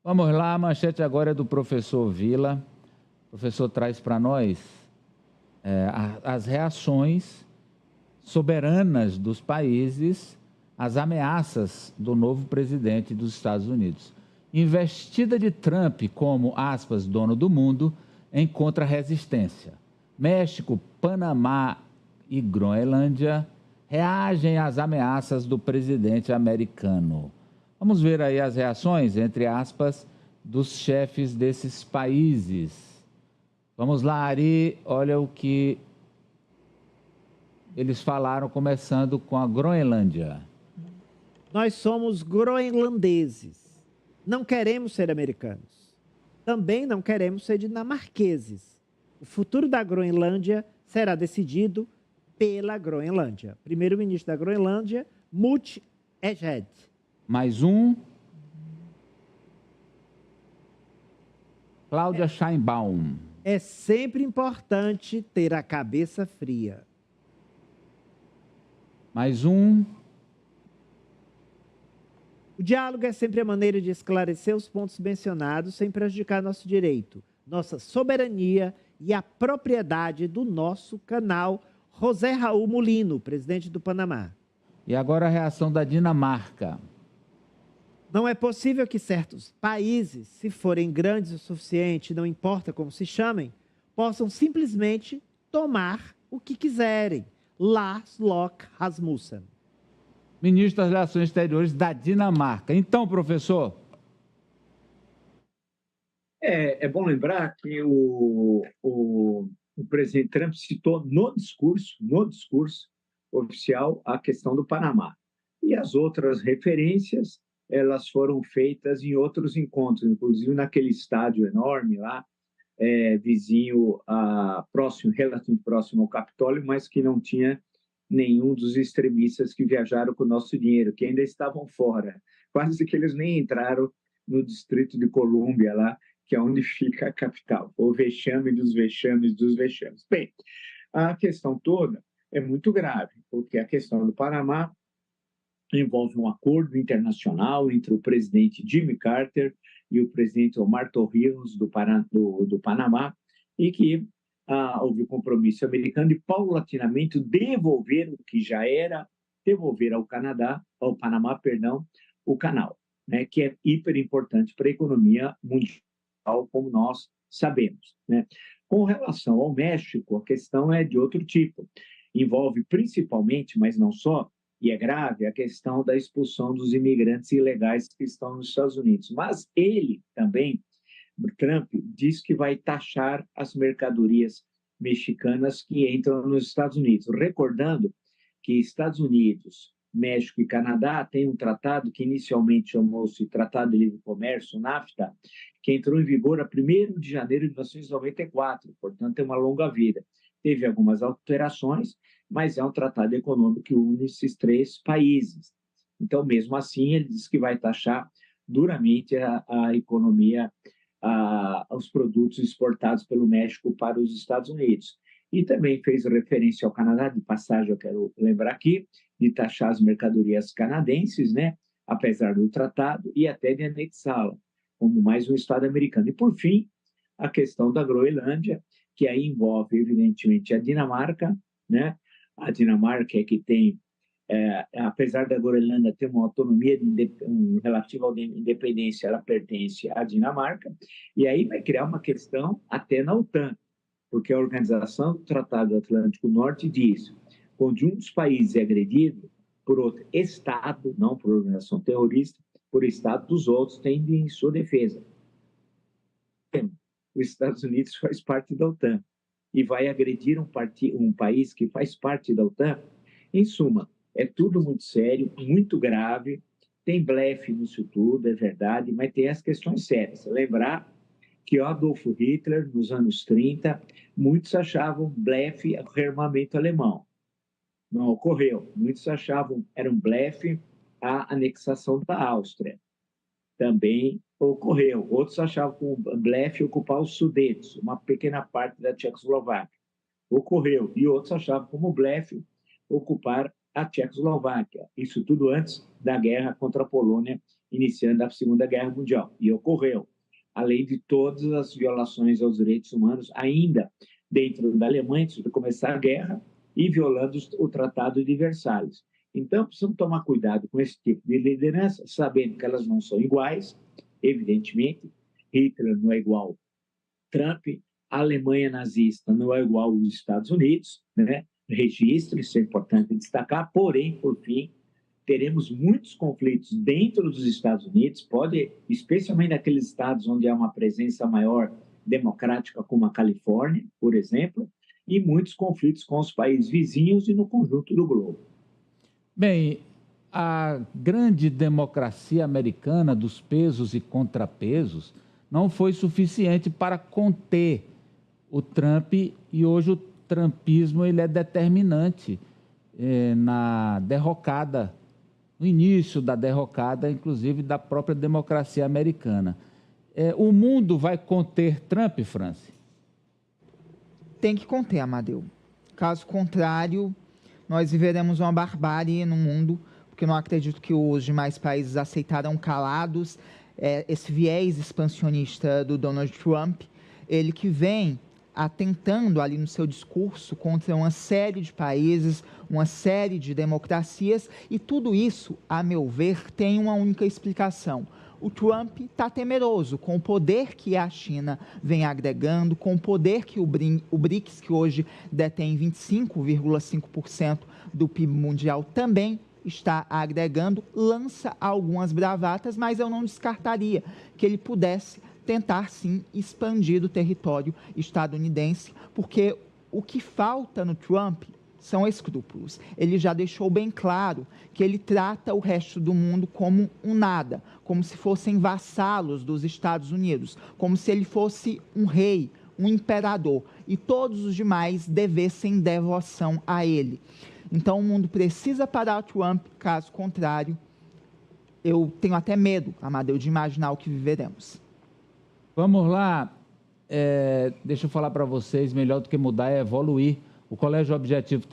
Vamos lá, a manchete agora é do professor Vila. O professor traz para nós as reações soberanas dos países às ameaças do novo presidente dos Estados Unidos. Investida de Trump como, aspas, dono do mundo, encontra resistência. México, Panamá e Groenlândia reagem às ameaças do presidente americano. Vamos ver aí as reações, entre aspas, dos chefes desses países. Vamos lá, Ari, olha o que eles falaram, começando com a Groenlândia. Nós somos groenlandeses. Não queremos ser americanos. Também não queremos ser dinamarqueses. O futuro da Groenlândia será decidido pela Groenlândia. Primeiro-ministro da Groenlândia, Mut Ejed. Mais um. Cláudia Sheinbaum. É sempre importante ter a cabeça fria. Mais um. O diálogo é sempre a maneira de esclarecer os pontos mencionados sem prejudicar nosso direito, nossa soberania e a propriedade do nosso canal. José Raul Mulino, presidente do Panamá. E agora a reação da Dinamarca. Não é possível que certos países, se forem grandes o suficiente, não importa como se chamem, possam simplesmente tomar o que quiserem. Lars Løkke Rasmussen. Ministro das Relações Exteriores da Dinamarca. Então, professor. É bom lembrar que o presidente Trump citou no discurso oficial a questão do Panamá. E as outras referências, elas foram feitas em outros encontros, inclusive naquele estádio enorme lá, vizinho, relativamente próximo ao Capitólio, mas que não tinha nenhum dos extremistas que viajaram com o nosso dinheiro, que ainda estavam fora. Quase que eles nem entraram no Distrito de Colômbia, lá, que é onde fica a capital. O vexame dos vexames dos vexames. Bem, a questão toda é muito grave, porque a questão do Panamá envolve um acordo internacional entre o presidente Jimmy Carter e o presidente Omar Torrijos do Panamá, e que houve um compromisso americano de paulatinamente devolver o que já era, devolver ao Panamá, o canal, né, que é hiper importante para a economia mundial, como nós sabemos, né? Com relação ao México, a questão é de outro tipo. Envolve principalmente, mas não só, e é grave, a questão da expulsão dos imigrantes ilegais que estão nos Estados Unidos. Mas ele também, Trump, diz que vai taxar as mercadorias mexicanas que entram nos Estados Unidos. Recordando que Estados Unidos, México e Canadá têm um tratado que inicialmente chamou-se Tratado de Livre Comércio, NAFTA, que entrou em vigor a 1º de janeiro de 1994, portanto tem uma longa vida. Teve algumas alterações, mas é um tratado econômico que une esses 3 países. Então, mesmo assim, ele diz que vai taxar duramente a economia, os produtos exportados pelo México para os Estados Unidos. E também fez referência ao Canadá, de passagem, eu quero lembrar aqui, de taxar as mercadorias canadenses, né, apesar do tratado, e até de anexá-la, como mais um Estado americano. E, por fim, a questão da Groenlândia, que aí envolve, evidentemente, a Dinamarca, né? A Dinamarca é que tem, apesar da Groenlândia ter uma autonomia relativa à independência, ela pertence à Dinamarca, e aí vai criar uma questão até na OTAN, porque a Organização do Tratado Atlântico Norte diz, quando um dos países é agredido por outro Estado, não por organização terrorista, por Estado dos outros, tem em sua defesa. Os Estados Unidos faz parte da OTAN e vai agredir um país que faz parte da OTAN. Em suma, é tudo muito sério, muito grave, tem blefe nisso tudo, é verdade, mas tem as questões sérias. Lembrar que o Adolf Hitler, nos anos 30, muitos achavam blefe o rearmamento alemão. Não ocorreu. Muitos achavam era um blefe a anexação da Áustria. Também ocorreu. Outros achavam que o blefe ocupar os Sudetos, uma pequena parte da Tchecoslováquia. Ocorreu. E outros achavam como blefe ocupar a Tchecoslováquia. Isso tudo antes da guerra contra a Polônia iniciando a Segunda Guerra Mundial. E ocorreu, além de todas as violações aos direitos humanos, ainda dentro da Alemanha, antes de começar a guerra, e violando o Tratado de Versalhes. Então, precisamos tomar cuidado com esse tipo de liderança, sabendo que elas não são iguais, evidentemente. Hitler não é igual Trump, a Alemanha nazista não é igual aos Estados Unidos, né? Registro, isso é importante destacar, porém, por fim, teremos muitos conflitos dentro dos Estados Unidos, especialmente naqueles estados onde há uma presença maior democrática, como a Califórnia, por exemplo, e muitos conflitos com os países vizinhos e no conjunto do globo. Bem, a grande democracia americana dos pesos e contrapesos não foi suficiente para conter o Trump, e hoje o trumpismo ele é determinante na derrocada, no início da derrocada, inclusive, da própria democracia americana. O mundo vai conter Trump, Franci? Tem que conter, Amadeu. Caso contrário, nós viveremos uma barbárie no mundo, porque eu não acredito que os demais países aceitarão calados esse viés expansionista do Donald Trump, ele que vem atentando ali no seu discurso contra uma série de países, uma série de democracias, e tudo isso, a meu ver, tem uma única explicação. O Trump está temeroso com o poder que a China vem agregando, com o poder que o BRICS, que hoje detém 25,5% do PIB mundial, também está agregando, lança algumas bravatas, mas eu não descartaria que ele pudesse tentar, sim, expandir o território estadunidense, porque o que falta no Trump são escrúpulos. Ele já deixou bem claro que ele trata o resto do mundo como um nada, como se fossem vassalos dos Estados Unidos, como se ele fosse um rei, um imperador, e todos os demais devessem devoção a ele. Então, o mundo precisa parar o Trump, caso contrário, eu tenho até medo, Amadeu, de imaginar o que viveremos. Vamos lá, deixa eu falar para vocês, melhor do que mudar é evoluir. O Colégio Objetivo